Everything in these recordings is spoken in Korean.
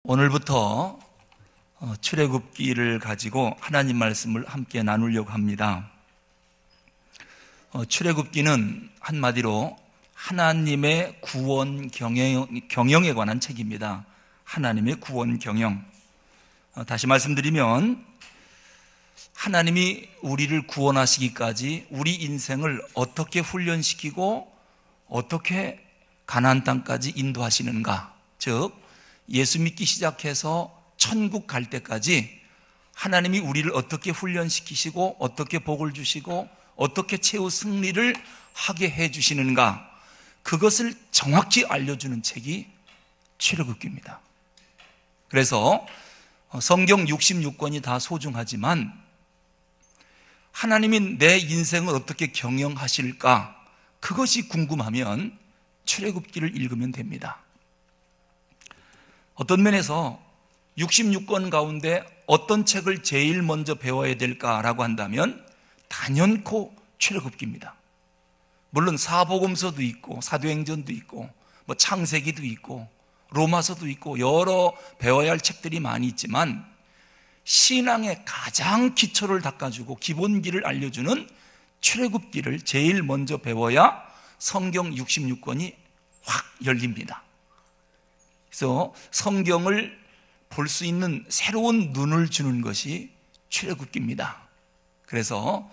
오늘부터 출애굽기를 가지고 하나님 말씀을 함께 나누려고 합니다. 출애굽기는 한마디로 하나님의 구원 경영에 관한 책입니다. 하나님의 구원 경영. 다시 말씀드리면 하나님이 우리를 구원하시기까지 우리 인생을 어떻게 훈련시키고 어떻게 가나안 땅까지 인도하시는가, 즉 예수 믿기 시작해서 천국 갈 때까지 하나님이 우리를 어떻게 훈련시키시고 어떻게 복을 주시고 어떻게 최후 승리를 하게 해주시는가, 그것을 정확히 알려주는 책이 출애굽기입니다. 그래서 성경 66권이 다 소중하지만 하나님이 내 인생을 어떻게 경영하실까, 그것이 궁금하면 출애굽기를 읽으면 됩니다. 어떤 면에서 66권 가운데 어떤 책을 제일 먼저 배워야 될까라고 한다면 단연코 출애굽기입니다. 물론 사복음서도 있고 사도행전도 있고 창세기도 있고 로마서도 있고 여러 배워야 할 책들이 많이 있지만 신앙의 가장 기초를 닦아주고 기본기를 알려주는 출애굽기를 제일 먼저 배워야 성경 66권이 확 열립니다. 그래서 성경을 볼 수 있는 새로운 눈을 주는 것이 출애굽기입니다. 그래서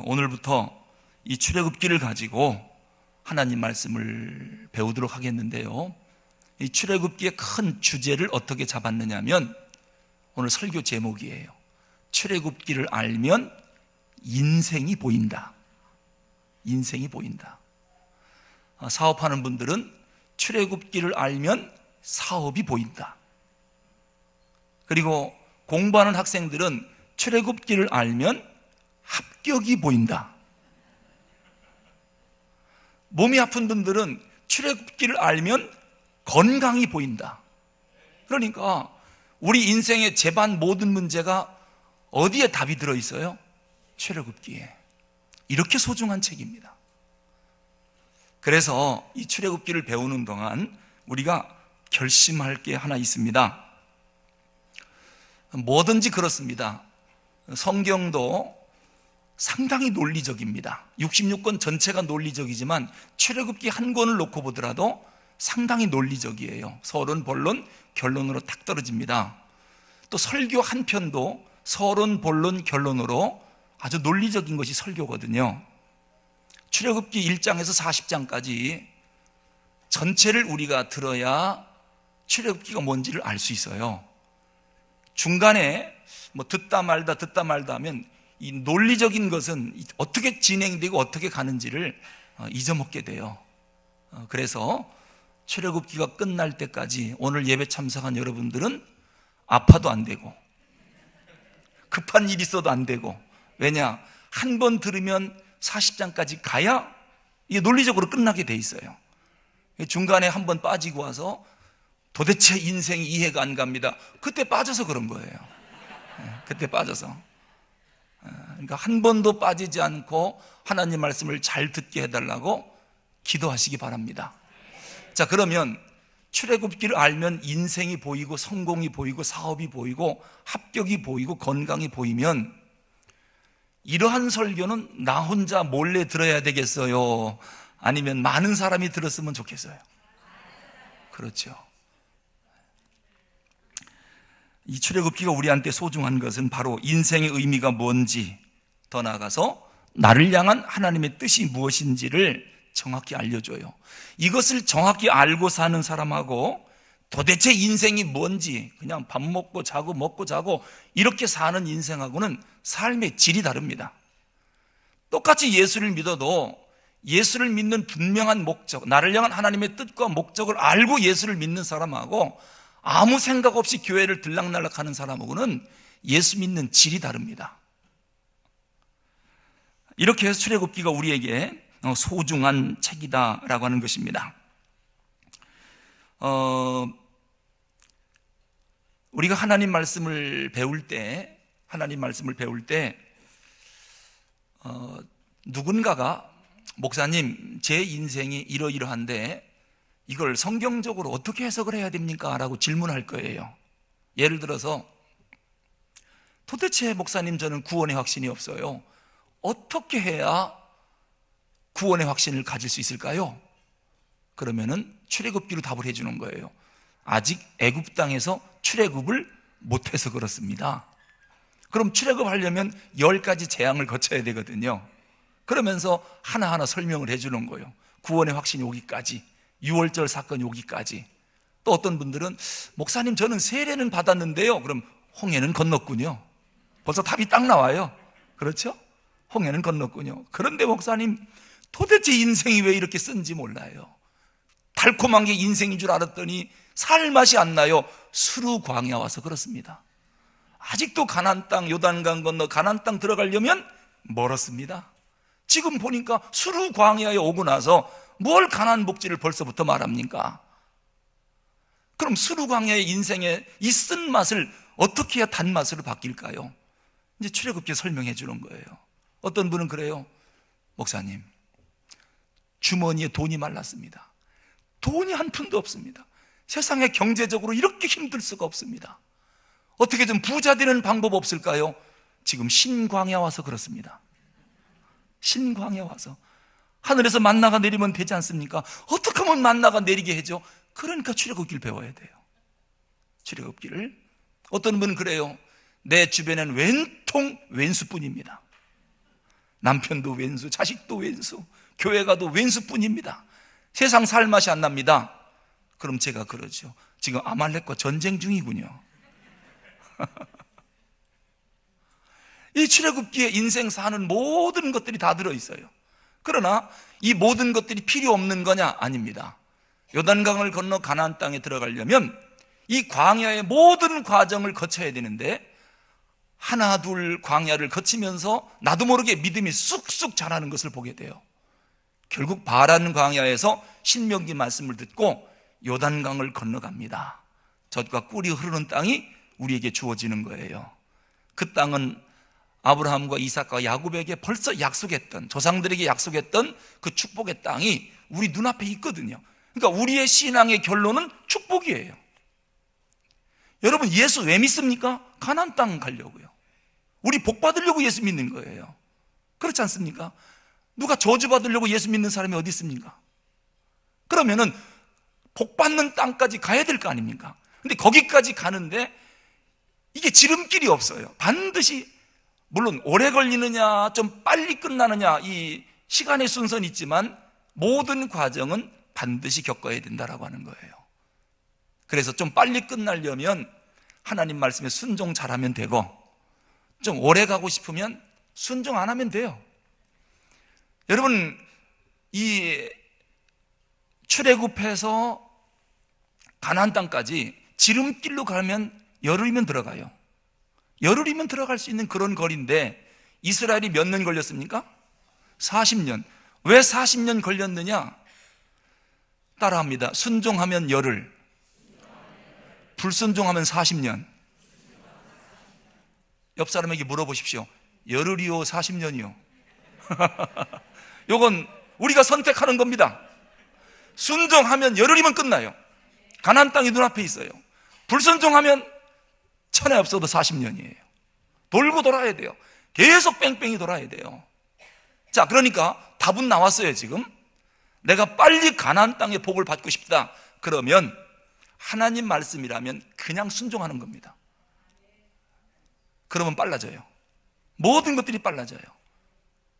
오늘부터 이 출애굽기를 가지고 하나님 말씀을 배우도록 하겠는데요, 이 출애굽기의 큰 주제를 어떻게 잡았느냐 하면 오늘 설교 제목이에요. 출애굽기를 알면 인생이 보인다. 인생이 보인다. 사업하는 분들은 출애굽기를 알면 사업이 보인다. 그리고 공부하는 학생들은 출애굽기를 알면 합격이 보인다. 몸이 아픈 분들은 출애굽기를 알면 건강이 보인다. 그러니까 우리 인생의 제반 모든 문제가 어디에 답이 들어있어요? 출애굽기에. 이렇게 소중한 책입니다. 그래서 이 출애굽기를 배우는 동안 우리가 결심할 게 하나 있습니다. 뭐든지 그렇습니다. 성경도 상당히 논리적입니다. 66권 전체가 논리적이지만 출애굽기 한 권을 놓고 보더라도 상당히 논리적이에요. 서론, 본론, 결론으로 딱 떨어집니다. 또 설교 한 편도 서론, 본론, 결론으로 아주 논리적인 것이 설교거든요. 출애굽기 1장에서 40장까지 전체를 우리가 들어야 출애굽기가 뭔지를 알 수 있어요. 중간에 듣다 말다 하면 이 논리적인 것은 어떻게 진행되고 어떻게 가는지를 잊어먹게 돼요. 그래서 출애굽기가 끝날 때까지 오늘 예배 참석한 여러분들은 아파도 안 되고 급한 일 있어도 안 되고, 왜냐? 한 번 들으면 40장까지 가야 이게 논리적으로 끝나게 돼 있어요. 중간에 한 번 빠지고 와서 도대체 인생이 이해가 안 갑니다. 그때 빠져서 그런 거예요. 그때 빠져서. 그러니까 한 번도 빠지지 않고 하나님 말씀을 잘 듣게 해달라고 기도하시기 바랍니다. 자, 그러면 출애굽기를 알면 인생이 보이고 성공이 보이고 사업이 보이고 합격이 보이고 건강이 보이면 이러한 설교는 나 혼자 몰래 들어야 되겠어요? 아니면 많은 사람이 들었으면 좋겠어요? 그렇죠. 이 출애굽기가 우리한테 소중한 것은 바로 인생의 의미가 뭔지, 더 나아가서 나를 향한 하나님의 뜻이 무엇인지를 정확히 알려줘요. 이것을 정확히 알고 사는 사람하고 도대체 인생이 뭔지 그냥 밥 먹고 자고 먹고 자고 이렇게 사는 인생하고는 삶의 질이 다릅니다. 똑같이 예수를 믿어도 예수를 믿는 분명한 목적, 나를 향한 하나님의 뜻과 목적을 알고 예수를 믿는 사람하고 아무 생각 없이 교회를 들락날락하는 사람하고는 예수 믿는 질이 다릅니다. 이렇게 해서 출애굽기가 우리에게 소중한 책이다라고 하는 것입니다. 우리가 하나님 말씀을 배울 때 누군가가 목사님, 제 인생이 이러이러한데 이걸 성경적으로 어떻게 해석을 해야 됩니까? 라고 질문할 거예요. 예를 들어서 도대체 목사님 저는 구원의 확신이 없어요. 어떻게 해야 구원의 확신을 가질 수 있을까요? 그러면은 출애굽기로 답을 해주는 거예요. 아직 애굽 땅에서 출애굽을 못해서 그렇습니다. 그럼 출애굽하려면 10가지 재앙을 거쳐야 되거든요. 그러면서 하나하나 설명을 해주는 거예요. 구원의 확신이 오기까지, 6월절 사건이 오기까지. 또 어떤 분들은 목사님 저는 세례는 받았는데요. 그럼 홍해는 건넜군요. 벌써 답이 딱 나와요. 그렇죠? 홍해는 건넜군요. 그런데 목사님 도대체 인생이 왜 이렇게 쓴지 몰라요. 달콤한 게 인생인 줄 알았더니 살 맛이 안 나요. 수르 광야 와서 그렇습니다. 아직도 가나안 땅, 요단강 건너 가나안 땅 들어가려면 멀었습니다. 지금 보니까 수르 광야에 오고 나서 뭘 가나안 복지를 벌써부터 말합니까? 그럼 수르 광야의 인생의 이 쓴맛을 어떻게 해야 단맛으로 바뀔까요? 이제 출애굽기 설명해 주는 거예요. 어떤 분은 그래요. 목사님, 주머니에 돈이 말랐습니다. 돈이 한 푼도 없습니다. 세상에 경제적으로 이렇게 힘들 수가 없습니다. 어떻게 좀 부자 되는 방법 없을까요? 지금 신광야 와서 그렇습니다. 신광야 와서 하늘에서 만나가 내리면 되지 않습니까? 어떻게 하면 만나가 내리게 해줘? 그러니까 출애굽기를 배워야 돼요. 출애굽기를. 어떤 분은 그래요. 내 주변엔 왼통 왼수뿐입니다. 남편도 왼수, 자식도 왼수, 교회 가도 왼수뿐입니다. 세상 살 맛이 안 납니다. 그럼 제가 그러죠. 지금 아말렉과 전쟁 중이군요. 이 출애굽기에 인생 사는 모든 것들이 다 들어있어요. 그러나 이 모든 것들이 필요 없는 거냐? 아닙니다. 요단강을 건너 가나안 땅에 들어가려면 이 광야의 모든 과정을 거쳐야 되는데 하나 둘 광야를 거치면서 나도 모르게 믿음이 쑥쑥 자라는 것을 보게 돼요. 결국 바란 광야에서 신명기 말씀을 듣고 요단강을 건너갑니다. 젖과 꿀이 흐르는 땅이 우리에게 주어지는 거예요. 그 땅은 아브라함과 이삭과 야곱에게 벌써 약속했던, 조상들에게 약속했던 그 축복의 땅이 우리 눈앞에 있거든요. 그러니까 우리의 신앙의 결론은 축복이에요. 여러분, 예수 왜 믿습니까? 가나안 땅 가려고요. 우리 복 받으려고 예수 믿는 거예요. 그렇지 않습니까? 누가 저주 받으려고 예수 믿는 사람이 어디 있습니까? 그러면은 복 받는 땅까지 가야 될 거 아닙니까? 근데 거기까지 가는데 이게 지름길이 없어요. 반드시, 물론 오래 걸리느냐 좀 빨리 끝나느냐 이 시간의 순서는 있지만 모든 과정은 반드시 겪어야 된다라고 하는 거예요. 그래서 좀 빨리 끝나려면 하나님 말씀에 순종 잘하면 되고, 좀 오래 가고 싶으면 순종 안 하면 돼요. 여러분, 이 출애굽해서 가나안 땅까지 지름길로 가면 열흘이면 들어가요. 열흘이면 들어갈 수 있는 그런 거리인데 이스라엘이 몇 년 걸렸습니까? 40년. 왜 40년 걸렸느냐? 따라합니다. 순종하면 열흘, 불순종하면 40년. 옆 사람에게 물어보십시오. 열흘이요, 40년이요? 요건 우리가 선택하는 겁니다. 순종하면 열흘이면 끝나요. 가나안 땅이 눈앞에 있어요. 불순종하면 천에 없어도 40년이에요. 돌고 돌아야 돼요. 계속 뺑뺑이 돌아야 돼요. 자, 그러니까 답은 나왔어요. 지금 내가 빨리 가나안 땅의 복을 받고 싶다. 그러면 하나님 말씀이라면 그냥 순종하는 겁니다. 그러면 빨라져요. 모든 것들이 빨라져요.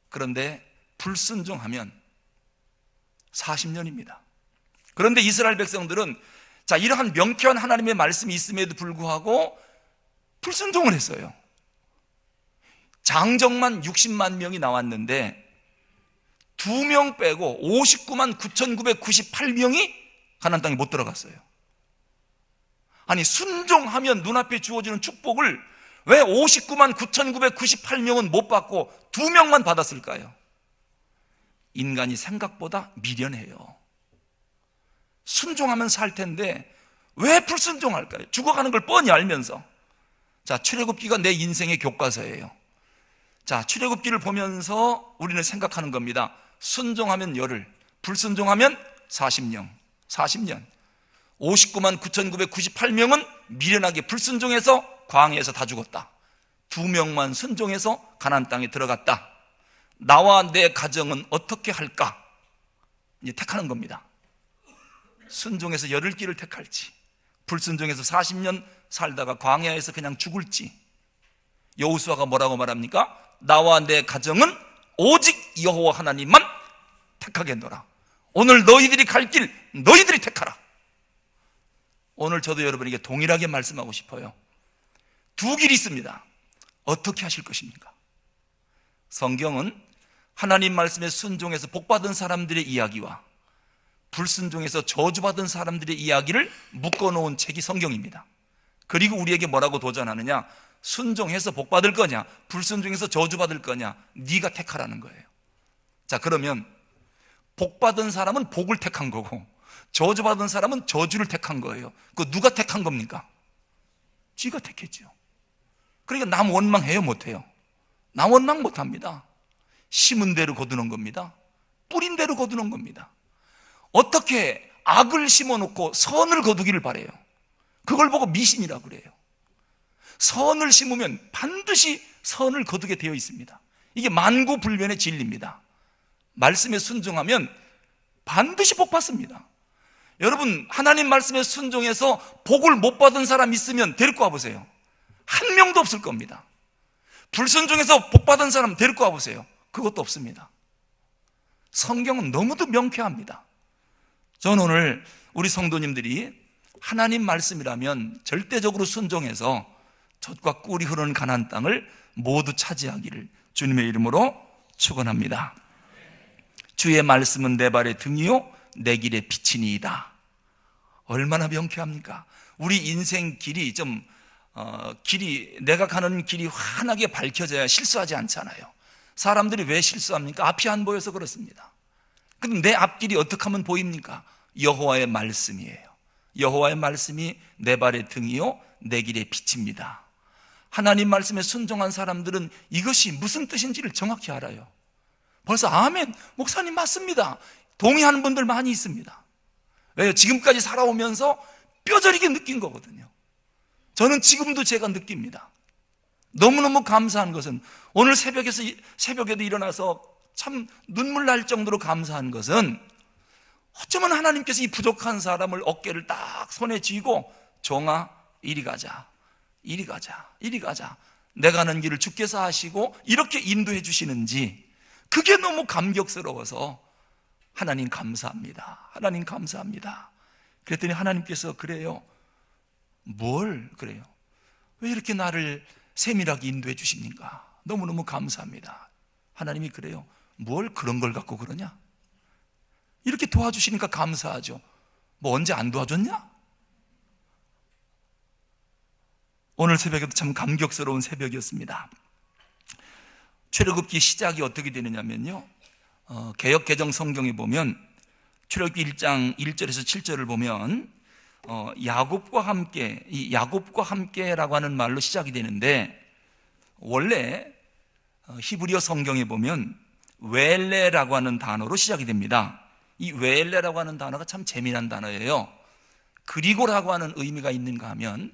그런데 불순종하면 40년입니다. 그런데 이스라엘 백성들은 자, 이러한 명쾌한 하나님의 말씀이 있음에도 불구하고 불순종을 했어요. 장정만 60만 명이 나왔는데 2명 빼고 59만 9,998명이 가나안 땅에 못 들어갔어요. 아니, 순종하면 눈앞에 주어지는 축복을 왜 59만 9,998명은 못 받고 2명만 받았을까요? 인간이 생각보다 미련해요. 순종하면 살 텐데 왜 불순종할까요? 죽어가는 걸 뻔히 알면서. 자, 출애굽기가 내 인생의 교과서예요. 자, 출애굽기를 보면서 우리는 생각하는 겁니다. 순종하면 열흘, 불순종하면 40년. 40년. 59만 9,998명은 미련하게 불순종해서 광야에서 다 죽었다. 2명만 순종해서 가나안 땅에 들어갔다. 나와 내 가정은 어떻게 할까? 이제 택하는 겁니다. 순종해서 열흘 길을 택할지, 불순종해서 40년 살다가 광야에서 그냥 죽을지. 여호수아가 뭐라고 말합니까? 나와 내 가정은 오직 여호와 하나님만 택하겠노라. 오늘 너희들이 갈 길 너희들이 택하라. 오늘 저도 여러분에게 동일하게 말씀하고 싶어요. 두 길이 있습니다. 어떻게 하실 것입니까? 성경은 하나님 말씀에 순종해서 복받은 사람들의 이야기와 불순종해서 저주받은 사람들의 이야기를 묶어놓은 책이 성경입니다. 그리고 우리에게 뭐라고 도전하느냐? 순종해서 복받을 거냐, 불순종해서 저주받을 거냐, 네가 택하라는 거예요. 자, 그러면 복받은 사람은 복을 택한 거고 저주받은 사람은 저주를 택한 거예요. 그거 누가 택한 겁니까? 쥐가 택했죠. 그러니까 남 원망해요? 못해요? 남 원망 못합니다. 심은 대로 거두는 겁니다. 뿌린 대로 거두는 겁니다. 어떻게 악을 심어놓고 선을 거두기를 바래요? 그걸 보고 미신이라고 그래요. 선을 심으면 반드시 선을 거두게 되어 있습니다. 이게 만고불변의 진리입니다. 말씀에 순종하면 반드시 복 받습니다. 여러분, 하나님 말씀에 순종해서 복을 못 받은 사람 있으면 데리고 와보세요. 한 명도 없을 겁니다. 불순종해서 복 받은 사람 데리고 와보세요. 그것도 없습니다. 성경은 너무도 명쾌합니다. 저는 오늘 우리 성도님들이 하나님 말씀이라면 절대적으로 순종해서 젖과 꿀이 흐르는 가나안 땅을 모두 차지하기를 주님의 이름으로 축원합니다. 주의 말씀은 내 발의 등이요 내 길의 빛이니이다. 얼마나 명쾌합니까? 우리 인생 길이 내가 가는 길이 환하게 밝혀져야 실수하지 않잖아요. 사람들이 왜 실수합니까? 앞이 안 보여서 그렇습니다. 그럼 내 앞길이 어떻게 하면 보입니까? 여호와의 말씀이에요. 여호와의 말씀이 내 발의 등이요 내 길의 빛입니다. 하나님 말씀에 순종한 사람들은 이것이 무슨 뜻인지를 정확히 알아요. 벌써 아멘, 목사님 맞습니다, 동의하는 분들 많이 있습니다. 왜요? 지금까지 살아오면서 뼈저리게 느낀 거거든요. 저는 지금도 제가 느낍니다. 너무너무 감사한 것은 오늘 새벽에도 일어나서 참 눈물 날 정도로 감사한 것은 어쩌면 하나님께서 이 부족한 사람을 어깨를 딱 손에 쥐고 종아 이리 가자, 이리 가자, 이리 가자, 내가 가는 길을 주께서 하시고 이렇게 인도해 주시는지 그게 너무 감격스러워서 하나님 감사합니다, 하나님 감사합니다. 그랬더니 하나님께서 그래요. 뭘 그래요? 왜 이렇게 나를 세밀하게 인도해 주십니까? 너무너무 감사합니다. 하나님이 그래요. 뭘 그런 걸 갖고 그러냐? 이렇게 도와주시니까 감사하죠. 뭐 언제 안 도와줬냐? 오늘 새벽에도 참 감격스러운 새벽이었습니다. 출애굽기 시작이 어떻게 되느냐면요, 개역 개정 성경에 보면 출애굽기 1장 1절에서 7절을 보면 야곱과 함께, 이 야곱과 함께라고 하는 말로 시작이 되는데, 원래 히브리어 성경에 보면 웰레라고 하는 단어로 시작이 됩니다. 이 웰레라고 하는 단어가 참 재미난 단어예요. 그리고라고 하는 의미가 있는가 하면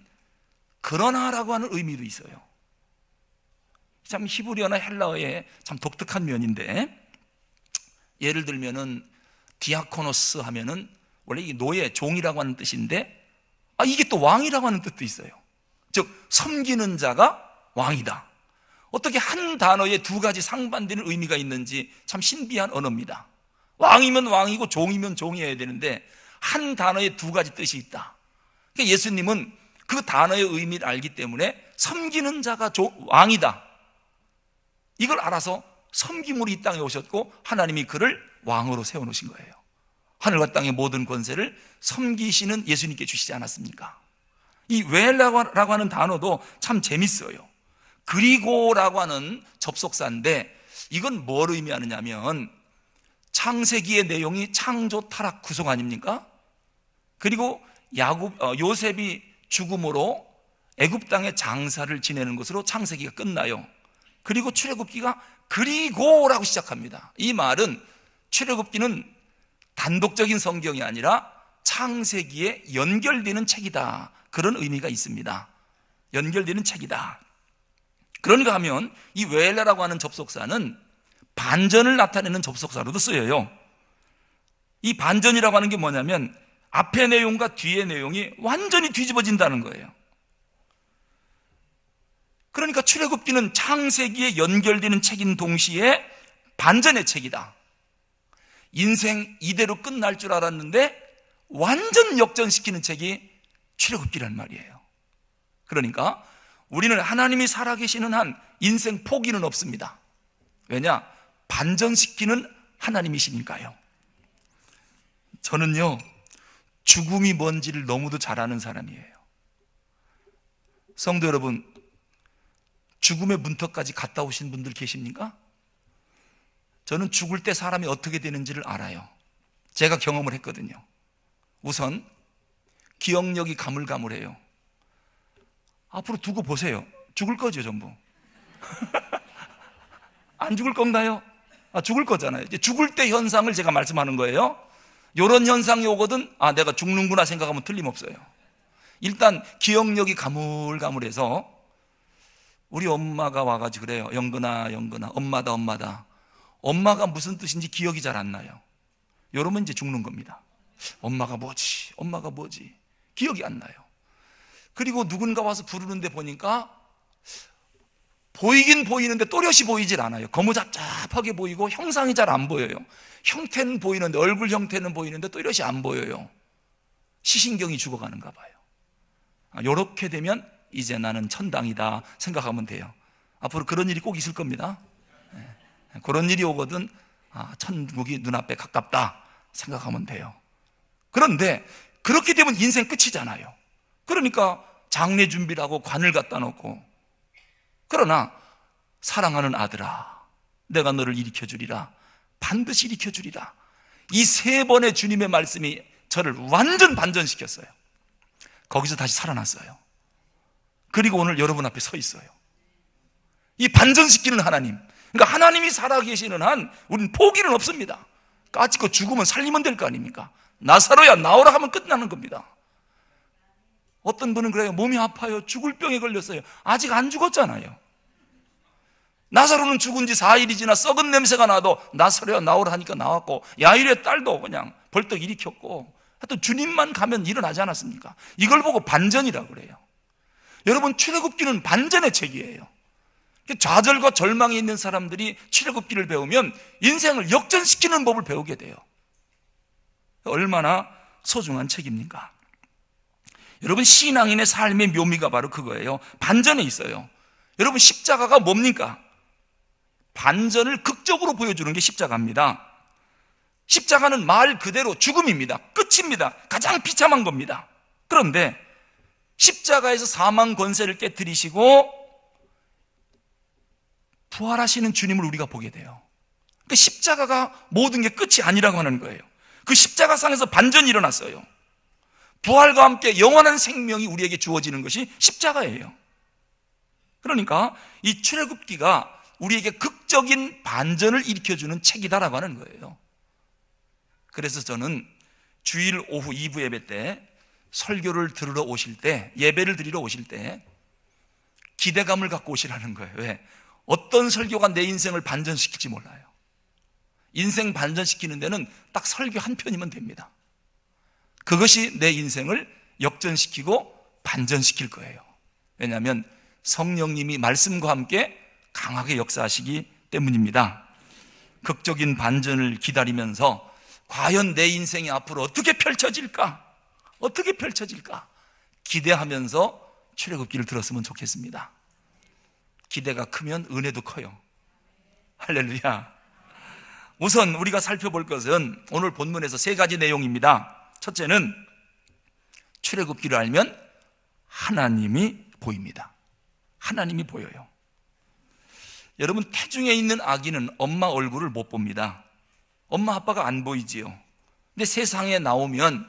그러나라고 하는 의미도 있어요. 참 히브리어나 헬라어의 참 독특한 면인데, 예를 들면은 디아코노스 하면은 원래 이 노예, 종이라고 하는 뜻인데, 이게 또 왕이라고 하는 뜻도 있어요. 즉 섬기는 자가 왕이다. 어떻게 한 단어에 두 가지 상반되는 의미가 있는지 참 신비한 언어입니다. 왕이면 왕이고 종이면 종이어야 되는데 한 단어에 두 가지 뜻이 있다. 그러니까 예수님은 그 단어의 의미를 알기 때문에 섬기는 자가 왕이다, 이걸 알아서 섬김으로 이 땅에 오셨고 하나님이 그를 왕으로 세워놓으신 거예요. 하늘과 땅의 모든 권세를 섬기시는 예수님께 주시지 않았습니까? 이 웰라고 하는 단어도 참 재밌어요. 그리고라고 하는 접속사인데 이건 뭘 의미하느냐면 창세기의 내용이 창조, 타락, 구속 아닙니까? 그리고 요셉이 죽음으로 애굽 땅의 장사를 지내는 것으로 창세기가 끝나요. 그리고 출애굽기가 그리고라고 시작합니다. 이 말은 출애굽기는 단독적인 성경이 아니라 창세기에 연결되는 책이다, 그런 의미가 있습니다. 연결되는 책이다. 그런가 하면 이 웰라라고 하는 접속사는 반전을 나타내는 접속사로도 쓰여요. 이 반전이라고 하는 게 뭐냐면 앞의 내용과 뒤의 내용이 완전히 뒤집어진다는 거예요. 그러니까 출애굽기는 창세기에 연결되는 책인 동시에 반전의 책이다. 인생 이대로 끝날 줄 알았는데 완전 역전시키는 책이 출애굽기란 말이에요. 그러니까 우리는 하나님이 살아계시는 한 인생 포기는 없습니다. 왜냐? 반전시키는 하나님이시니까요. 저는요, 죽음이 뭔지를 너무도 잘 아는 사람이에요. 성도 여러분, 죽음의 문턱까지 갔다 오신 분들 계십니까? 저는 죽을 때 사람이 어떻게 되는지를 알아요. 제가 경험을 했거든요. 우선 기억력이 가물가물해요. 앞으로 두고 보세요. 죽을 거죠, 전부. 안 죽을 건가요? 죽을 거잖아요. 이제 죽을 때 현상을 제가 말씀하는 거예요. 이런 현상이 오거든, 내가 죽는구나 생각하면 틀림없어요. 일단 기억력이 가물가물해서 우리 엄마가 와가지고 그래요. 영근아, 영근아, 엄마다, 엄마다. 엄마가 무슨 뜻인지 기억이 잘 안 나요. 이러면 이제 죽는 겁니다. 엄마가 뭐지? 엄마가 뭐지? 기억이 안 나요. 그리고 누군가 와서 부르는데 보니까 보이긴 보이는데 또렷이 보이질 않아요. 거무잡잡하게 보이고 형상이 잘 안 보여요. 형태는 보이는데, 얼굴 형태는 보이는데 또렷이 안 보여요. 시신경이 죽어가는가 봐요. 이렇게 되면 이제 나는 천당이다 생각하면 돼요. 앞으로 그런 일이 꼭 있을 겁니다. 그런 일이 오거든, 천국이 눈앞에 가깝다 생각하면 돼요. 그런데 그렇게 되면 인생 끝이잖아요. 그러니까 장례 준비를 하고 관을 갖다 놓고, 그러나 사랑하는 아들아, 내가 너를 일으켜주리라, 반드시 일으켜주리라, 이 세 번의 주님의 말씀이 저를 완전 반전시켰어요. 거기서 다시 살아났어요. 그리고 오늘 여러분 앞에 서 있어요. 이 반전시키는 하나님, 그러니까 하나님이 살아계시는 한 우리는 포기는 없습니다. 까짓거 죽으면 살리면 될 거 아닙니까? 나사로야 나오라 하면 끝나는 겁니다. 어떤 분은 그래요. 몸이 아파요. 죽을 병에 걸렸어요. 아직 안 죽었잖아요. 나사로는 죽은 지 4일이 지나 썩은 냄새가 나도 나사로야 나오라 하니까 나왔고, 야일의 딸도 그냥 벌떡 일으켰고, 하여튼 주님만 가면 일어나지 않았습니까? 이걸 보고 반전이라고 그래요. 여러분, 출애굽기는 반전의 책이에요. 좌절과 절망에 있는 사람들이 출애굽기를 배우면 인생을 역전시키는 법을 배우게 돼요. 얼마나 소중한 책입니까? 여러분, 신앙인의 삶의 묘미가 바로 그거예요. 반전에 있어요. 여러분, 십자가가 뭡니까? 반전을 극적으로 보여주는 게 십자가입니다. 십자가는 말 그대로 죽음입니다. 끝입니다. 가장 비참한 겁니다. 그런데 십자가에서 사망 권세를 깨뜨리시고 부활하시는 주님을 우리가 보게 돼요. 그 십자가가 모든 게 끝이 아니라고 하는 거예요. 그 십자가상에서 반전이 일어났어요. 부활과 함께 영원한 생명이 우리에게 주어지는 것이 십자가예요. 그러니까 이 출애굽기가 우리에게 극적인 반전을 일으켜주는 책이다라고 하는 거예요. 그래서 저는 주일 오후 2부 예배 때, 설교를 들으러 오실 때, 예배를 드리러 오실 때 기대감을 갖고 오시라는 거예요. 왜? 어떤 설교가 내 인생을 반전시킬지 몰라요. 인생 반전시키는 데는 딱 설교 한 편이면 됩니다. 그것이 내 인생을 역전시키고 반전시킬 거예요. 왜냐하면 성령님이 말씀과 함께 강하게 역사하시기 때문입니다. 극적인 반전을 기다리면서 과연 내 인생이 앞으로 어떻게 펼쳐질까? 어떻게 펼쳐질까? 기대하면서 출애굽기를 들었으면 좋겠습니다. 기대가 크면 은혜도 커요. 할렐루야. 우선 우리가 살펴볼 것은 오늘 본문에서 세 가지 내용입니다. 첫째는 출애굽기를 알면 하나님이 보입니다. 하나님이 보여요. 여러분, 태중에 있는 아기는 엄마 얼굴을 못 봅니다. 엄마 아빠가 안 보이지요. 근데 세상에 나오면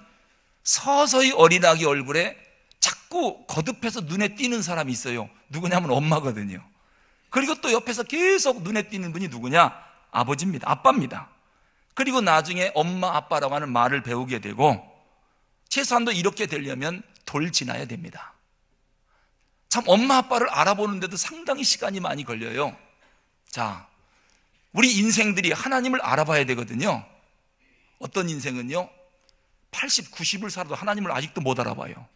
서서히 어린아기 얼굴에 자꾸 거듭해서 눈에 띄는 사람이 있어요. 누구냐면 엄마거든요. 그리고 또 옆에서 계속 눈에 띄는 분이 누구냐? 아버지입니다. 아빠입니다. 그리고 나중에 엄마 아빠라고 하는 말을 배우게 되고, 최소한도 이렇게 되려면 돌 지나야 됩니다. 참 엄마 아빠를 알아보는데도 상당히 시간이 많이 걸려요. 자, 우리 인생들이 하나님을 알아봐야 되거든요. 어떤 인생은요 80, 90을 살아도 하나님을 아직도 못 알아봐요.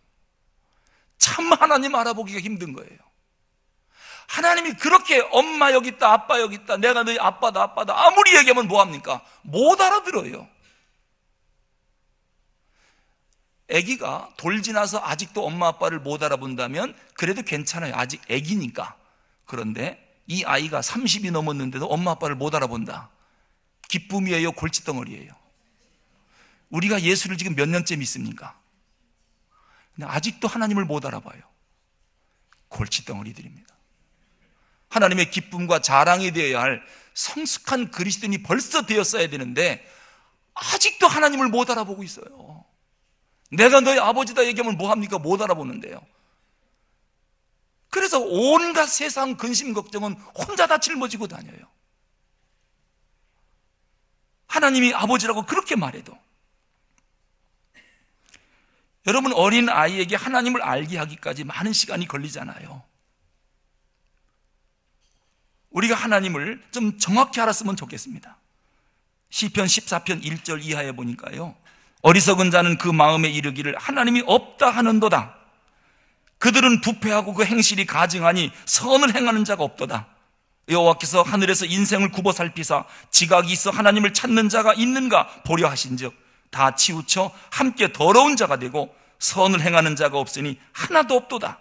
참 하나님 알아보기가 힘든 거예요. 하나님이 그렇게 엄마 여기 있다, 아빠 여기 있다, 내가 너희 아빠다 아무리 얘기하면 뭐합니까? 못 알아들어요. 아기가 돌 지나서 아직도 엄마 아빠를 못 알아본다면 그래도 괜찮아요. 아직 아기니까. 그런데 이 아이가 30이 넘었는데도 엄마 아빠를 못 알아본다. 기쁨이에요, 골칫덩어리예요? 우리가 예수를 지금 몇 년째 믿습니까? 근데 아직도 하나님을 못 알아봐요. 골칫덩어리들입니다. 하나님의 기쁨과 자랑이 되어야 할 성숙한 그리스도인이 벌써 되었어야 되는데 아직도 하나님을 못 알아보고 있어요. 내가 너희 아버지다 얘기하면 뭐합니까? 못 알아보는데요. 그래서 온갖 세상 근심 걱정은 혼자 다 짊어지고 다녀요. 하나님이 아버지라고 그렇게 말해도. 여러분, 어린 아이에게 하나님을 알게 하기까지 많은 시간이 걸리잖아요. 우리가 하나님을 좀 정확히 알았으면 좋겠습니다. 시편 14편 1절 이하에 보니까요, 어리석은 자는 그 마음에 이르기를 하나님이 없다 하는도다. 그들은 부패하고 그 행실이 가증하니 선을 행하는 자가 없도다. 여호와께서 하늘에서 인생을 굽어 살피사 지각이 있어 하나님을 찾는 자가 있는가 보려 하신즉 다 치우쳐 함께 더러운 자가 되고 선을 행하는 자가 없으니 하나도 없도다.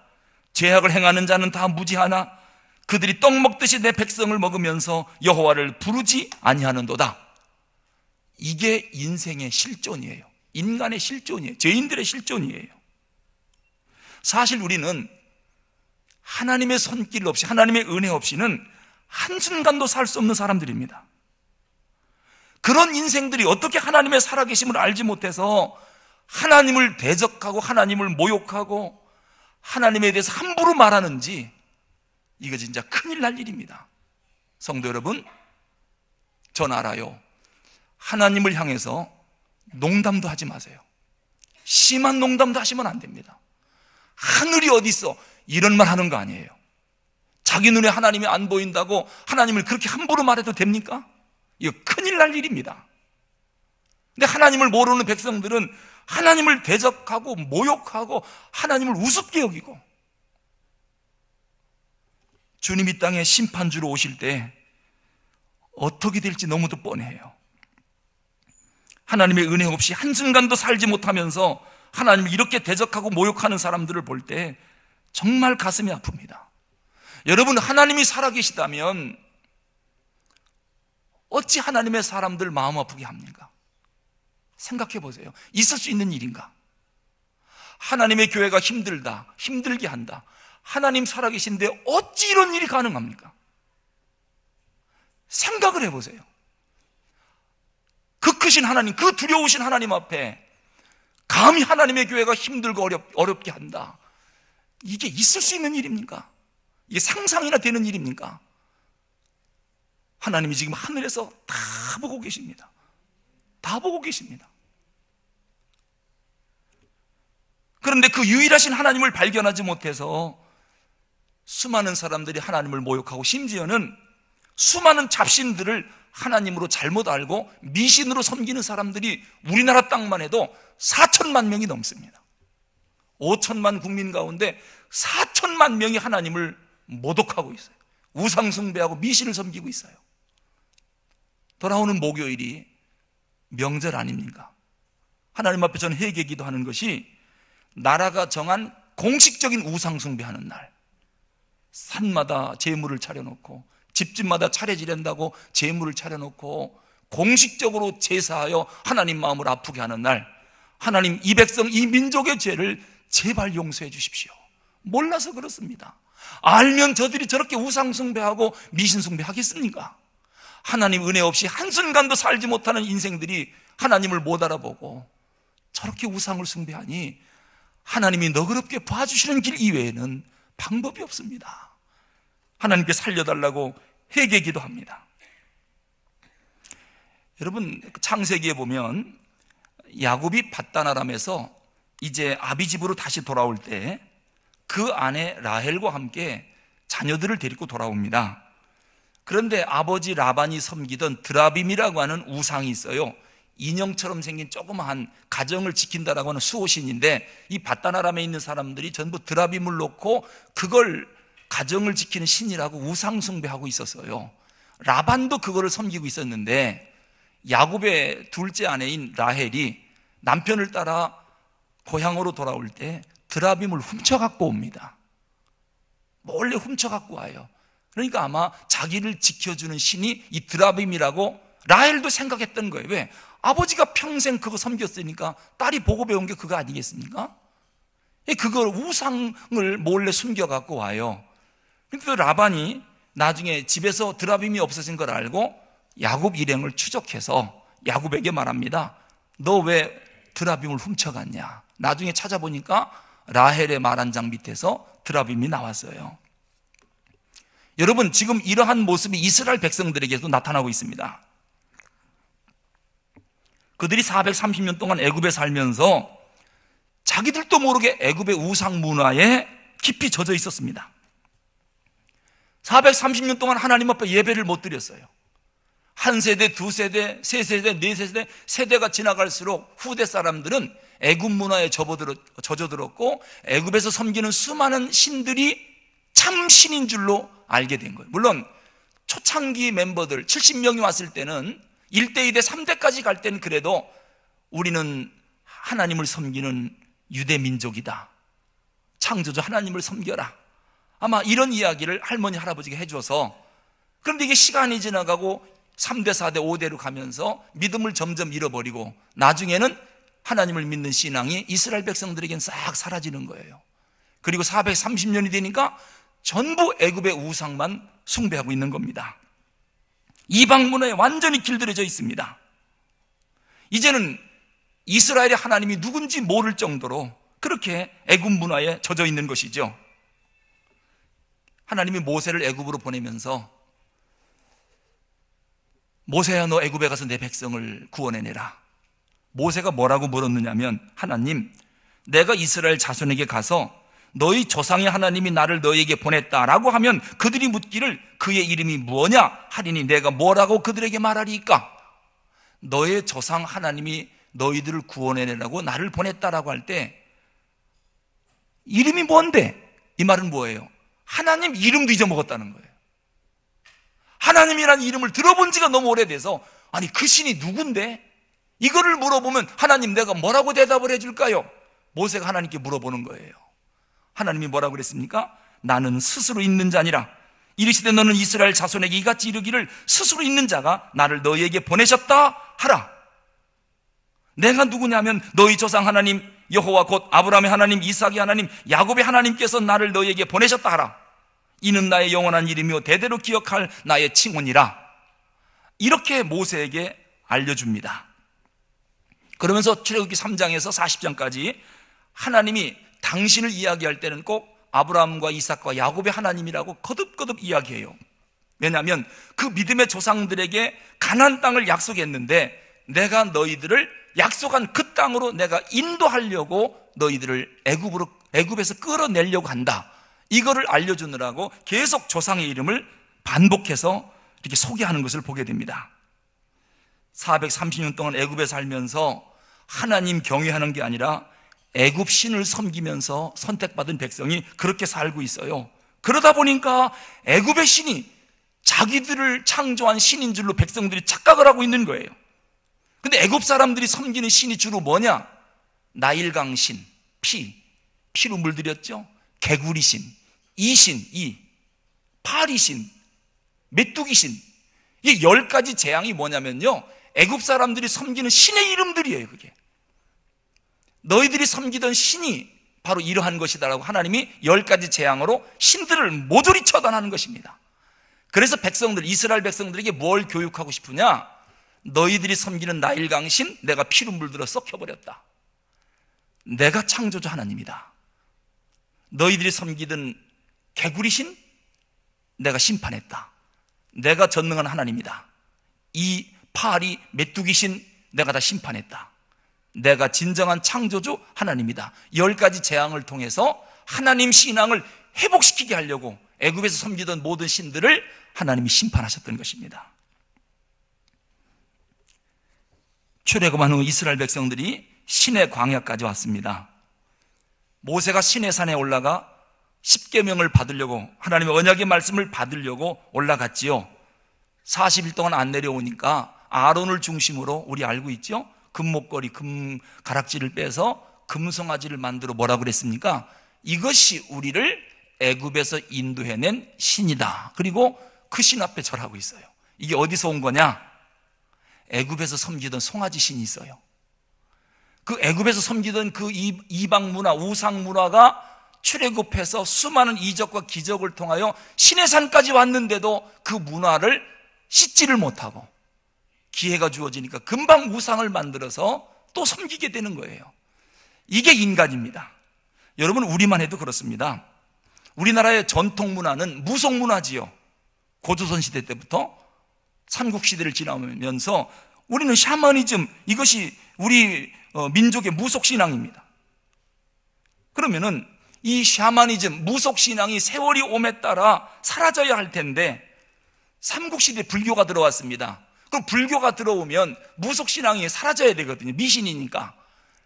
죄악을 행하는 자는 다 무지하나 그들이 떡 먹듯이 내 백성을 먹으면서 여호와를 부르지 아니하는도다. 이게 인생의 실존이에요. 인간의 실존이에요. 죄인들의 실존이에요. 사실 우리는 하나님의 손길 없이, 하나님의 은혜 없이는 한순간도 살 수 없는 사람들입니다. 그런 인생들이 어떻게 하나님의 살아계심을 알지 못해서 하나님을 대적하고 하나님을 모욕하고 하나님에 대해서 함부로 말하는지, 이거 진짜 큰일 날 일입니다. 성도 여러분, 전 알아요. 하나님을 향해서 농담도 하지 마세요. 심한 농담도 하시면 안 됩니다. 하늘이 어디 있어? 이런 말 하는 거 아니에요. 자기 눈에 하나님이 안 보인다고 하나님을 그렇게 함부로 말해도 됩니까? 이거 큰일 날 일입니다. 근데 하나님을 모르는 백성들은 하나님을 대적하고 모욕하고 하나님을 우습게 여기고, 주님 이 땅에 심판주로 오실 때 어떻게 될지 너무도 뻔해요. 하나님의 은혜 없이 한순간도 살지 못하면서 하나님을 이렇게 대적하고 모욕하는 사람들을 볼 때 정말 가슴이 아픕니다. 여러분, 하나님이 살아계시다면 어찌 하나님의 사람들 마음 아프게 합니까? 생각해 보세요. 있을 수 있는 일인가? 하나님의 교회가 힘들다, 힘들게 한다. 하나님 살아계신데 어찌 이런 일이 가능합니까? 생각을 해보세요. 그 크신 하나님, 그 두려우신 하나님 앞에 감히 하나님의 교회가 힘들고 어렵게 한다. 이게 있을 수 있는 일입니까? 이게 상상이나 되는 일입니까? 하나님이 지금 하늘에서 다 보고 계십니다. 다 보고 계십니다. 그런데 그 유일하신 하나님을 발견하지 못해서 수많은 사람들이 하나님을 모욕하고, 심지어는 수많은 잡신들을 하나님으로 잘못 알고 미신으로 섬기는 사람들이 우리나라 땅만 해도 4천만 명이 넘습니다. 5천만 국민 가운데 4천만 명이 하나님을 모독하고 있어요. 우상 숭배하고 미신을 섬기고 있어요. 돌아오는 목요일이 명절 아닙니까? 하나님 앞에 저는 회개 기도하는 것이 나라가 정한 공식적인 우상 숭배하는 날, 산마다 제물을 차려놓고 집집마다 차례 지낸다고 제물을 차려놓고 공식적으로 제사하여 하나님 마음을 아프게 하는 날, 하나님 이 백성 이 민족의 죄를 제발 용서해 주십시오. 몰라서 그렇습니다. 알면 저들이 저렇게 우상 숭배하고 미신 숭배하겠습니까? 하나님 은혜 없이 한순간도 살지 못하는 인생들이 하나님을 못 알아보고 저렇게 우상을 숭배하니 하나님이 너그럽게 봐주시는 길 이외에는 방법이 없습니다. 하나님께 살려달라고 회개 기도합니다. 여러분, 창세기에 보면 야곱이 밧단 아람에서 이제 아비 집으로 다시 돌아올 때 그 아내 라헬과 함께 자녀들을 데리고 돌아옵니다. 그런데 아버지 라반이 섬기던 드라빔이라고 하는 우상이 있어요. 인형처럼 생긴 조그마한 가정을 지킨다라고 하는 수호신인데, 이 밧단 아람에 있는 사람들이 전부 드라빔을 놓고 그걸 가정을 지키는 신이라고 우상 숭배하고 있었어요. 라반도 그거를 섬기고 있었는데, 야곱의 둘째 아내인 라헬이 남편을 따라 고향으로 돌아올 때 드라빔을 훔쳐갖고 옵니다. 몰래 훔쳐갖고 와요. 그러니까 아마 자기를 지켜주는 신이 이 드라빔이라고 라헬도 생각했던 거예요. 왜? 아버지가 평생 그거 섬겼으니까 딸이 보고 배운 게 그거 아니겠습니까? 그걸 우상을 몰래 숨겨갖고 와요. 그런데 라반이 나중에 집에서 드라빔이 없어진 걸 알고 야곱 일행을 추적해서 야곱에게 말합니다. 너 왜 드라빔을 훔쳐갔냐? 나중에 찾아보니까 라헬의 말 한 장 밑에서 드라빔이 나왔어요. 여러분, 지금 이러한 모습이 이스라엘 백성들에게도 나타나고 있습니다. 그들이 430년 동안 애굽에 살면서 자기들도 모르게 애굽의 우상 문화에 깊이 젖어 있었습니다. 430년 동안 하나님 앞에 예배를 못 드렸어요. 한 세대, 두 세대, 세 세대, 네 세대, 세대가 지나갈수록 후대 사람들은 애굽 문화에 젖어들었고 애굽에서 섬기는 수많은 신들이 참 신인 줄로 알게 된 거예요. 물론 초창기 멤버들 70명이 왔을 때는 1대, 2대, 3대까지 갈 때는 그래도 우리는 하나님을 섬기는 유대 민족이다. 창조주 하나님을 섬겨라. 아마 이런 이야기를 할머니, 할아버지가 해줘서, 그런데 이게 시간이 지나가고 3대, 4대, 5대로 가면서 믿음을 점점 잃어버리고 나중에는 하나님을 믿는 신앙이 이스라엘 백성들에겐 싹 사라지는 거예요. 그리고 430년이 되니까 전부 애굽의 우상만 숭배하고 있는 겁니다. 이방 문화에 완전히 길들여져 있습니다. 이제는 이스라엘의 하나님이 누군지 모를 정도로 그렇게 애굽 문화에 젖어 있는 것이죠. 하나님이 모세를 애굽으로 보내면서 모세야, 너 애굽에 가서 내 백성을 구원해내라. 모세가 뭐라고 물었느냐면, 하나님, 내가 이스라엘 자손에게 가서 너희 조상의 하나님이 나를 너희에게 보냈다라고 하면 그들이 묻기를 그의 이름이 뭐냐 하리니 내가 뭐라고 그들에게 말하리까? 너의 조상 하나님이 너희들을 구원해내라고 나를 보냈다라고 할 때 이름이 뭔데? 이 말은 뭐예요? 하나님 이름도 잊어먹었다는 거예요. 하나님이라는 이름을 들어본 지가 너무 오래돼서, 아니 그 신이 누군데? 이거를 물어보면 하나님 내가 뭐라고 대답을 해줄까요? 모세가 하나님께 물어보는 거예요. 하나님이 뭐라고 그랬습니까? 나는 스스로 있는 자니라. 이르시되 너는 이스라엘 자손에게 이같이 이르기를 스스로 있는 자가 나를 너희에게 보내셨다 하라. 내가 누구냐면 너희 조상 하나님 여호와 곧 아브라함의 하나님, 이삭의 하나님, 야곱의 하나님께서 나를 너희에게 보내셨다 하라. 이는 나의 영원한 이름이요 대대로 기억할 나의 칭언이라. 이렇게 모세에게 알려줍니다. 그러면서 출애굽기 3장에서 40장까지 하나님이 당신을 이야기할 때는 꼭 아브라함과 이삭과 야곱의 하나님이라고 거듭거듭 이야기해요. 왜냐하면 그 믿음의 조상들에게 가나안 땅을 약속했는데 내가 너희들을 약속한 그 땅으로 내가 인도하려고 너희들을 애굽에서 끌어내려고 한다. 이거를 알려주느라고 계속 조상의 이름을 반복해서 이렇게 소개하는 것을 보게 됩니다. 430년 동안 애굽에 살면서 하나님 경외하는 게 아니라 애굽 신을 섬기면서 선택받은 백성이 그렇게 살고 있어요. 그러다 보니까 애굽의 신이 자기들을 창조한 신인 줄로 백성들이 착각을 하고 있는 거예요. 근데 애굽 사람들이 섬기는 신이 주로 뭐냐? 나일강 신, 피로 물들였죠. 개구리 신, 이신, 파리 신, 메뚜기 신. 이 10가지 재앙이 뭐냐면요, 애굽 사람들이 섬기는 신의 이름들이에요. 그게 너희들이 섬기던 신이 바로 이러한 것이다라고 하나님이 10가지 재앙으로 신들을 모조리 처단하는 것입니다. 그래서 백성들, 이스라엘 백성들에게 뭘 교육하고 싶으냐? 너희들이 섬기는 나일강 신 내가 피로 물들어 썩혀버렸다. 내가 창조주 하나님이다. 너희들이 섬기던 개구리 신 내가 심판했다. 내가 전능한 하나님이다. 이 파리 메뚜기 신 내가 다 심판했다. 내가 진정한 창조주 하나님이다. 10가지 재앙을 통해서 하나님 신앙을 회복시키게 하려고 애굽에서 섬기던 모든 신들을 하나님이 심판하셨던 것입니다. 출애굽한 후 이스라엘 백성들이 시내 광야까지 왔습니다. 모세가 시내산에 올라가 십계명을 받으려고, 하나님의 언약의 말씀을 받으려고 올라갔지요. 40일 동안 안 내려오니까 아론을 중심으로, 우리 알고 있죠? 금목걸이, 금 가락지를 빼서 금송아지를 만들어 뭐라고 그랬습니까? 이것이 우리를 애굽에서 인도해낸 신이다. 그리고 그 신 앞에 절하고 있어요. 이게 어디서 온 거냐? 애굽에서 섬기던 송아지 신이 있어요. 그 애굽에서 섬기던 그 이방 문화, 우상 문화가 출애굽해서 수많은 이적과 기적을 통하여 시내산까지 왔는데도 그 문화를 씻지를 못하고 기회가 주어지니까 금방 우상을 만들어서 또 섬기게 되는 거예요. 이게 인간입니다. 여러분, 우리만 해도 그렇습니다. 우리나라의 전통 문화는 무속 문화지요. 고조선 시대 때부터 삼국 시대를 지나면서 우리는 샤머니즘, 이것이 우리 민족의 무속 신앙입니다. 그러면은 이 샤머니즘, 무속 신앙이 세월이 옴에 따라 사라져야 할 텐데 삼국 시대 불교가 들어왔습니다. 그럼 불교가 들어오면 무속 신앙이 사라져야 되거든요. 미신이니까.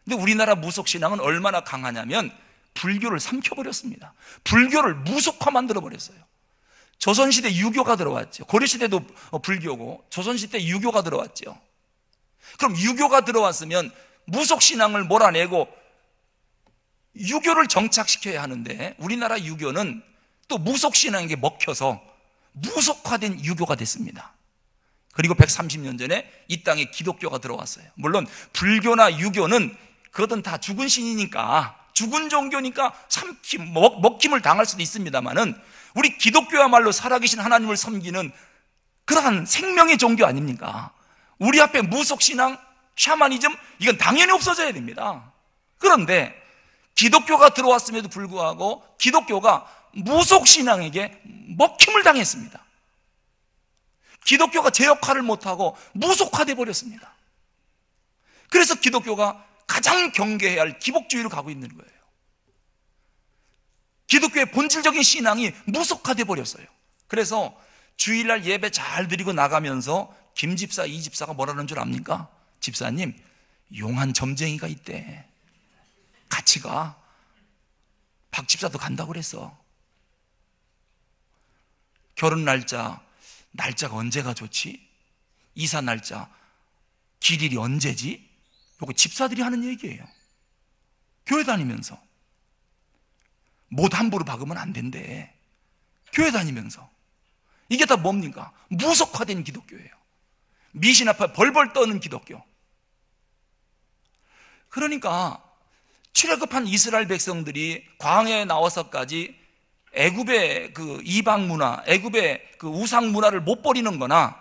근데 우리나라 무속 신앙은 얼마나 강하냐면 불교를 삼켜버렸습니다. 불교를 무속화 만들어버렸어요. 조선시대 유교가 들어왔죠. 고려시대도 불교고 조선시대 유교가 들어왔죠. 그럼 유교가 들어왔으면 무속신앙을 몰아내고 유교를 정착시켜야 하는데 우리나라 유교는 또 무속신앙에게 먹혀서 무속화된 유교가 됐습니다. 그리고 130년 전에 이 땅에 기독교가 들어왔어요. 물론 불교나 유교는 그것은 다 죽은 신이니까, 죽은 종교니까 먹힘을 당할 수도 있습니다만은 우리 기독교야말로 살아계신 하나님을 섬기는 그러한 생명의 종교 아닙니까? 우리 앞에 무속신앙, 샤머니즘, 이건 당연히 없어져야 됩니다. 그런데 기독교가 들어왔음에도 불구하고 기독교가 무속신앙에게 먹힘을 당했습니다. 기독교가 제 역할을 못하고 무속화돼 버렸습니다. 그래서 기독교가 가장 경계해야 할 기복주의로 가고 있는 거예요. 기독교의 본질적인 신앙이 무속화돼 버렸어요. 그래서 주일날 예배 잘 드리고 나가면서 김 집사, 이 집사가 뭐라는 줄 압니까? 집사님, 용한 점쟁이가 있대. 같이 가. 박 집사도 간다고 그랬어. 결혼 날짜가 언제가 좋지? 이사 날짜, 길일이 언제지? 요거 집사들이 하는 얘기예요. 교회 다니면서. 못 함부로 박으면 안 된대. 교회 다니면서. 이게 다 뭡니까? 무속화된 기독교예요. 미신 앞에 벌벌 떠는 기독교. 그러니까 출애굽한 이스라엘 백성들이 광야에 나와서까지 애굽의 그 이방 문화, 애굽의 그 우상 문화를 못 버리는 거나,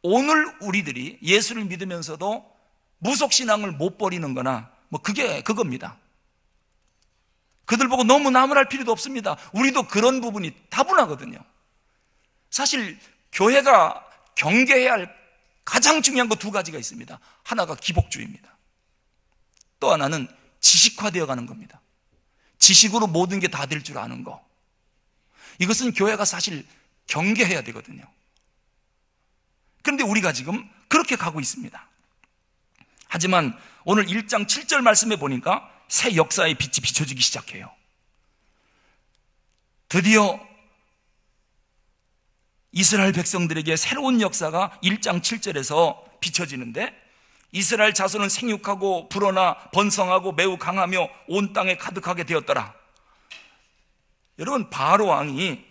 오늘 우리들이 예수를 믿으면서도 무속 신앙을 못 버리는 거나, 뭐 그게 그겁니다. 그들 보고 너무 나무랄 필요도 없습니다. 우리도 그런 부분이 다분하거든요. 사실 교회가 경계해야 할 가장 중요한 거 두 가지가 있습니다. 하나가 기복주의입니다. 또 하나는 지식화되어 가는 겁니다. 지식으로 모든 게 다 될 줄 아는 거. 이것은 교회가 사실 경계해야 되거든요. 그런데 우리가 지금 그렇게 가고 있습니다. 하지만 오늘 1장 7절 말씀에 보니까 새 역사의 빛이 비춰지기 시작해요. 드디어 이스라엘 백성들에게 새로운 역사가 1장 7절에서 비춰지는데, 이스라엘 자손은 생육하고 불어나 번성하고 매우 강하며 온 땅에 가득하게 되었더라. 여러분, 바로 왕이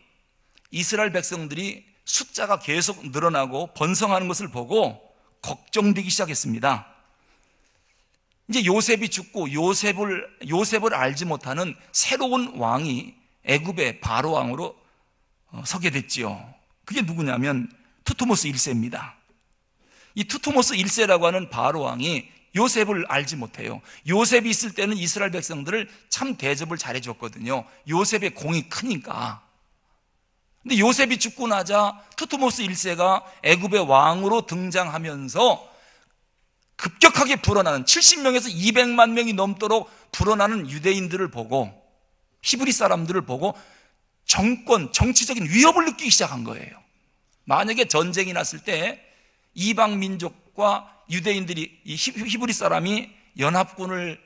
이스라엘 백성들이 숫자가 계속 늘어나고 번성하는 것을 보고 걱정되기 시작했습니다. 이제 요셉이 죽고 요셉을 알지 못하는 새로운 왕이 애굽의 바로 왕으로 서게 됐지요. 그게 누구냐면 투토모스 1세입니다. 이 투토모스 1세라고 하는 바로 왕이 요셉을 알지 못해요. 요셉이 있을 때는 이스라엘 백성들을 참 대접을 잘해줬거든요. 요셉의 공이 크니까. 근데 요셉이 죽고 나자 투토모스 1세가 애굽의 왕으로 등장하면서 급격하게 불어나는 70명에서 200만 명이 넘도록 불어나는 유대인들을 보고, 히브리 사람들을 보고 정권, 정치적인 위협을 느끼기 시작한 거예요. 만약에 전쟁이 났을 때 이방 민족과 유대인들이, 이 히브리 사람이 연합군을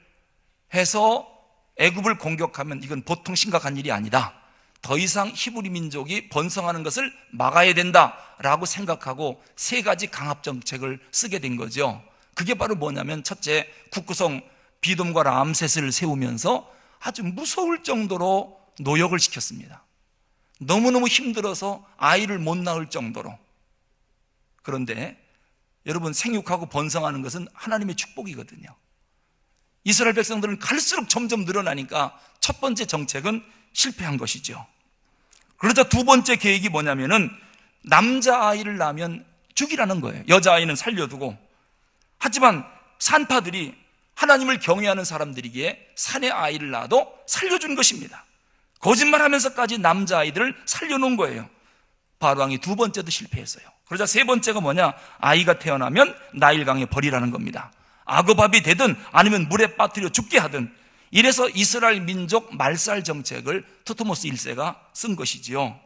해서 애굽을 공격하면 이건 보통 심각한 일이 아니다. 더 이상 히브리 민족이 번성하는 것을 막아야 된다라고 생각하고 세 가지 강압 정책을 쓰게 된 거죠. 그게 바로 뭐냐면, 첫째, 국구성 비돔과 람셋을 세우면서 아주 무서울 정도로 노역을 시켰습니다. 너무너무 힘들어서 아이를 못 낳을 정도로. 그런데 여러분, 생육하고 번성하는 것은 하나님의 축복이거든요. 이스라엘 백성들은 갈수록 점점 늘어나니까 첫 번째 정책은 실패한 것이죠. 그러자 두 번째 계획이 뭐냐면은, 남자아이를 낳으면 죽이라는 거예요. 여자아이는 살려두고. 하지만 산파들이 하나님을 경외하는 사람들이기에 산의 아이를 낳아도 살려준 것입니다. 거짓말하면서까지 남자아이들을 살려놓은 거예요. 바로왕이 두 번째도 실패했어요. 그러자 세 번째가 뭐냐, 아이가 태어나면 나일강에 버리라는 겁니다. 악어밥이 되든 아니면 물에 빠뜨려 죽게 하든. 이래서 이스라엘 민족 말살 정책을 투트모스 1세가 쓴 것이지요.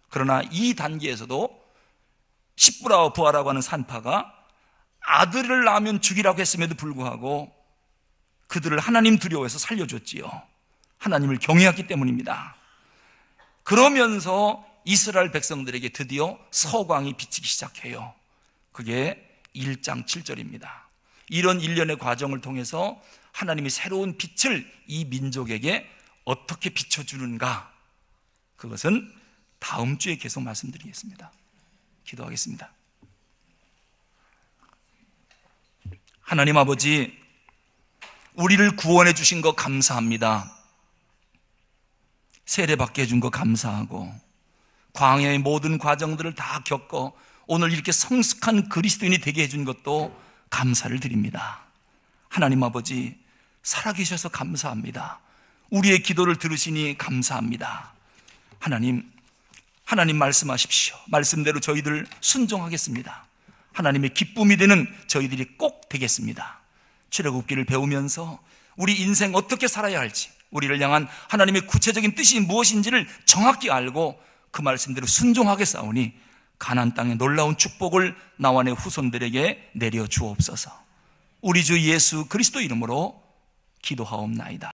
그러나 이 단계에서도 십브라와 부하라고 하는 산파가 아들을 낳으면 죽이라고 했음에도 불구하고 그들을 하나님 두려워해서 살려줬지요. 하나님을 경외했기 때문입니다. 그러면서 이스라엘 백성들에게 드디어 서광이 비치기 시작해요. 그게 1장 7절입니다. 이런 일련의 과정을 통해서 하나님이 새로운 빛을 이 민족에게 어떻게 비춰주는가, 그것은 다음 주에 계속 말씀드리겠습니다. 기도하겠습니다. 하나님 아버지, 우리를 구원해 주신 거 감사합니다. 세례받게 해준 거 감사하고, 광야의 모든 과정들을 다 겪어 오늘 이렇게 성숙한 그리스도인이 되게 해준 것도 감사를 드립니다. 하나님 아버지, 살아계셔서 감사합니다. 우리의 기도를 들으시니 감사합니다. 하나님 말씀하십시오. 말씀대로 저희들 순종하겠습니다. 하나님의 기쁨이 되는 저희들이 꼭 되겠습니다. 출애굽기를 배우면서 우리 인생 어떻게 살아야 할지, 우리를 향한 하나님의 구체적인 뜻이 무엇인지를 정확히 알고 그 말씀대로 순종하게 싸우니 가나안 땅의 놀라운 축복을 나와 내 후손들에게 내려 주옵소서. 우리 주 예수 그리스도 이름으로 기도하옵나이다.